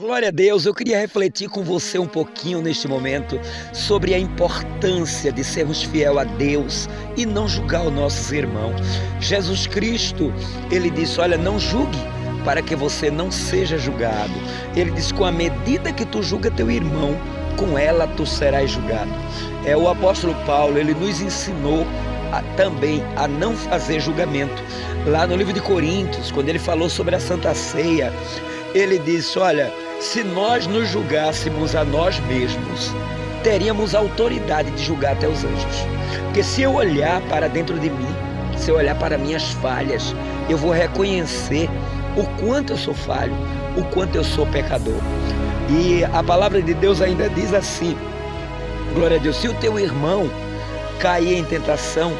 Glória a Deus, eu queria refletir com você um pouquinho neste momento sobre a importância de sermos fiel a Deus e não julgar os nossos irmãos. Jesus Cristo, ele disse, olha, não julgue para que você não seja julgado. Ele disse, com a medida que tu julga teu irmão, com ela tu serás julgado. O apóstolo Paulo, ele nos ensinou também a não fazer julgamento. Lá no livro de Coríntios, quando ele falou sobre a Santa Ceia, ele disse, olha, se nós nos julgássemos a nós mesmos, teríamos autoridade de julgar até os anjos. Porque se eu olhar para dentro de mim, se eu olhar para minhas falhas, eu vou reconhecer o quanto eu sou falho, o quanto eu sou pecador. E a palavra de Deus ainda diz assim, glória a Deus, se o teu irmão cair em tentação,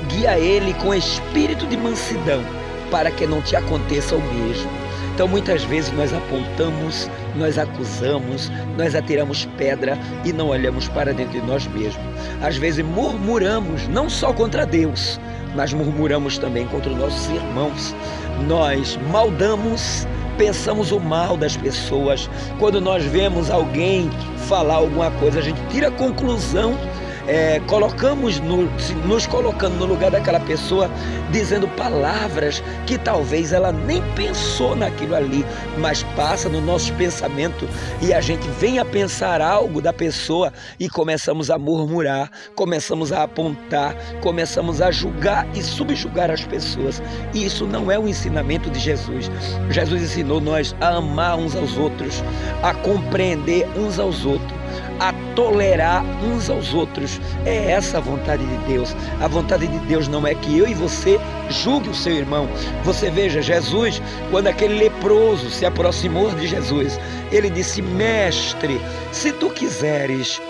guia ele com espírito de mansidão, para que não te aconteça o mesmo. Então muitas vezes nós apontamos, nós acusamos, nós atiramos pedra e não olhamos para dentro de nós mesmos. Às vezes murmuramos não só contra Deus, mas murmuramos também contra os nossos irmãos. Nós maldamos, pensamos o mal das pessoas. Quando nós vemos alguém falar alguma coisa, a gente tira a conclusão, nos colocando no lugar daquela pessoa, dizendo palavras que talvez ela nem pensou naquilo ali, mas passa no nosso pensamento e a gente vem a pensar algo da pessoa e começamos a murmurar, começamos a apontar, começamos a julgar e subjugar as pessoas. E isso não é o ensinamento de Jesus. Jesus ensinou nós a amar uns aos outros, a compreender uns aos outros, a tolerar uns aos outros. É essa a vontade de Deus. A vontade de Deus não é que eu e você julgue o seu irmão. Você veja, Jesus, quando aquele leproso se aproximou de Jesus, ele disse, mestre, se tu quiseres,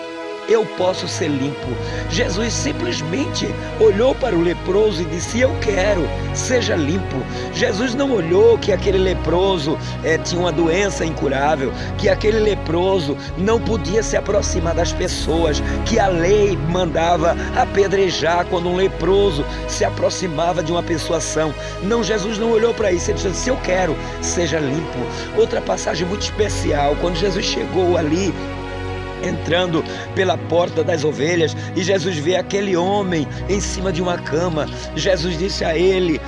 eu posso ser limpo. Jesus simplesmente olhou para o leproso e disse, eu quero, seja limpo. Jesus não olhou que aquele leproso tinha uma doença incurável, que aquele leproso não podia se aproximar das pessoas, que a lei mandava apedrejar quando um leproso se aproximava de uma pessoa sã. Não, Jesus não olhou para isso, ele disse, eu quero, seja limpo. Outra passagem muito especial, quando Jesus chegou ali, entrando pela porta das ovelhas, e Jesus vê aquele homem em cima de uma cama. Jesus disse a ele,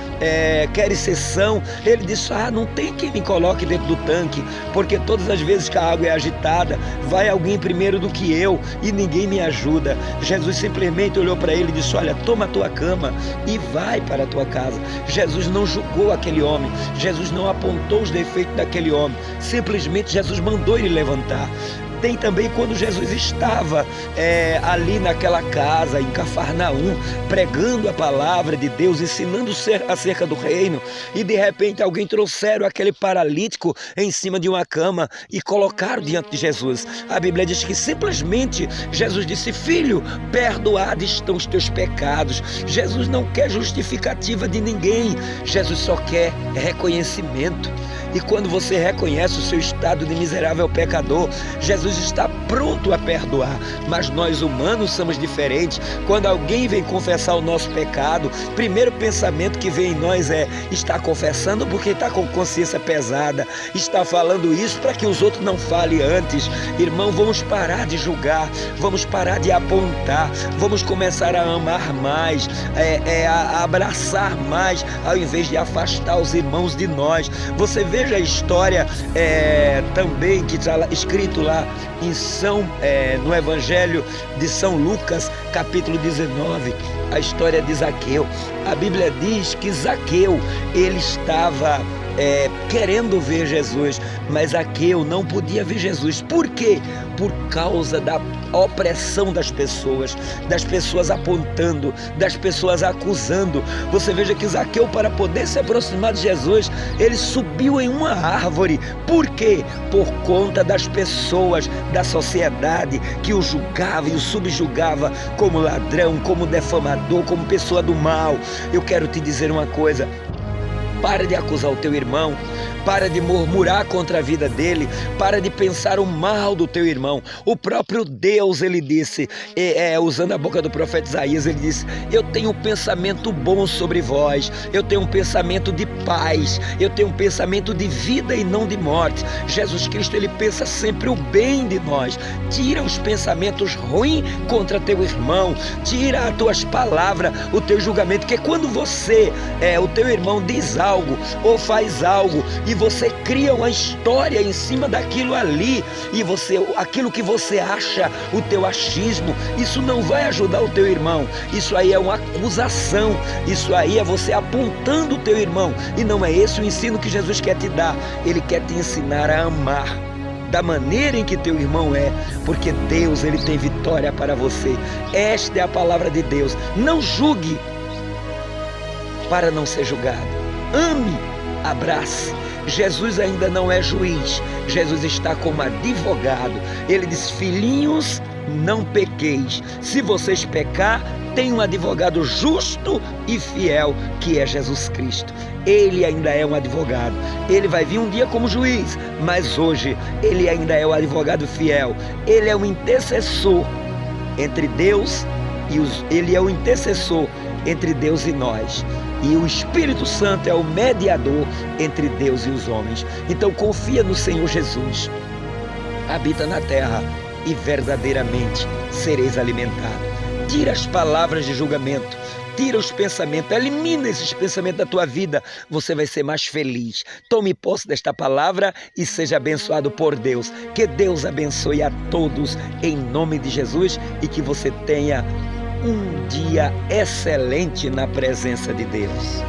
queres ser são? Ele disse, não tem quem me coloque dentro do tanque, porque todas as vezes que a água é agitada, vai alguém primeiro do que eu e ninguém me ajuda. Jesus simplesmente olhou para ele e disse, olha, toma a tua cama e vai para a tua casa. Jesus não julgou aquele homem, Jesus não apontou os defeitos daquele homem, simplesmente Jesus mandou ele levantar. Tem também quando Jesus estava ali naquela casa, em Cafarnaum, pregando a palavra de Deus, ensinando acerca do reino, e de repente alguém trouxeram aquele paralítico em cima de uma cama e colocaram diante de Jesus. A Bíblia diz que simplesmente Jesus disse, filho, perdoados estão os teus pecados. Jesus não quer justificativa de ninguém, Jesus só quer reconhecimento. E quando você reconhece o seu estado de miserável pecador, Jesus está pronto a perdoar. Mas nós humanos somos diferentes. Quando alguém vem confessar o nosso pecado, o primeiro pensamento que vem em nós está confessando porque está com consciência pesada, está falando isso para que os outros não falem antes. Irmão, vamos parar de julgar, vamos parar de apontar, vamos começar a amar mais, a abraçar mais, ao invés de afastar os irmãos de nós. Você veja a história também que está escrito lá no Evangelho de São Lucas, capítulo 19, a história de Zaqueu. A Bíblia diz que Zaqueu, ele estava querendo ver Jesus, mas Zaqueu não podia ver Jesus. Por quê? Por causa da opressão das pessoas apontando, das pessoas acusando. Você veja que Zaqueu, para poder se aproximar de Jesus, ele subiu em uma árvore. Por quê? Por conta das pessoas da sociedade que o julgava e o subjugava como ladrão, como defamador, como pessoa do mal. Eu quero te dizer uma coisa, para de acusar o teu irmão, para de murmurar contra a vida dele, para de pensar o mal do teu irmão. O próprio Deus, ele disse, usando a boca do profeta Isaías, ele disse: eu tenho um pensamento bom sobre vós, eu tenho um pensamento de paz, eu tenho um pensamento de vida e não de morte. Jesus Cristo, ele pensa sempre o bem de nós. Tira os pensamentos ruins contra teu irmão, tira as tuas palavras, o teu julgamento, que quando você, o teu irmão diz algo ou faz algo e você cria uma história em cima daquilo ali, e aquilo que você acha, o teu achismo, isso não vai ajudar o teu irmão. Isso aí é uma acusação, isso aí é você apontando o teu irmão, e não é esse o ensino que Jesus quer te dar. Ele quer te ensinar a amar da maneira em que teu irmão é, porque Deus, ele tem vitória para você. Esta é a palavra de Deus. Não julgue para não ser julgado. Ame, abrace. Jesus ainda não é juiz, Jesus está como advogado. Ele diz: filhinhos, não pequeis. Se vocês pecar, tem um advogado justo e fiel, que é Jesus Cristo. Ele ainda é um advogado. Ele vai vir um dia como juiz, mas hoje ele ainda é o advogado fiel. Ele é o intercessor entre Deus ele é o intercessor entre Deus e nós. E o Espírito Santo é o mediador entre Deus e os homens. Então confia no Senhor Jesus. Habita na terra e verdadeiramente sereis alimentados. Tira as palavras de julgamento, tira os pensamentos, elimina esses pensamentos da tua vida. Você vai ser mais feliz. Tome posse desta palavra e seja abençoado por Deus. Que Deus abençoe a todos em nome de Jesus, e que você tenha um dia excelente na presença de Deus.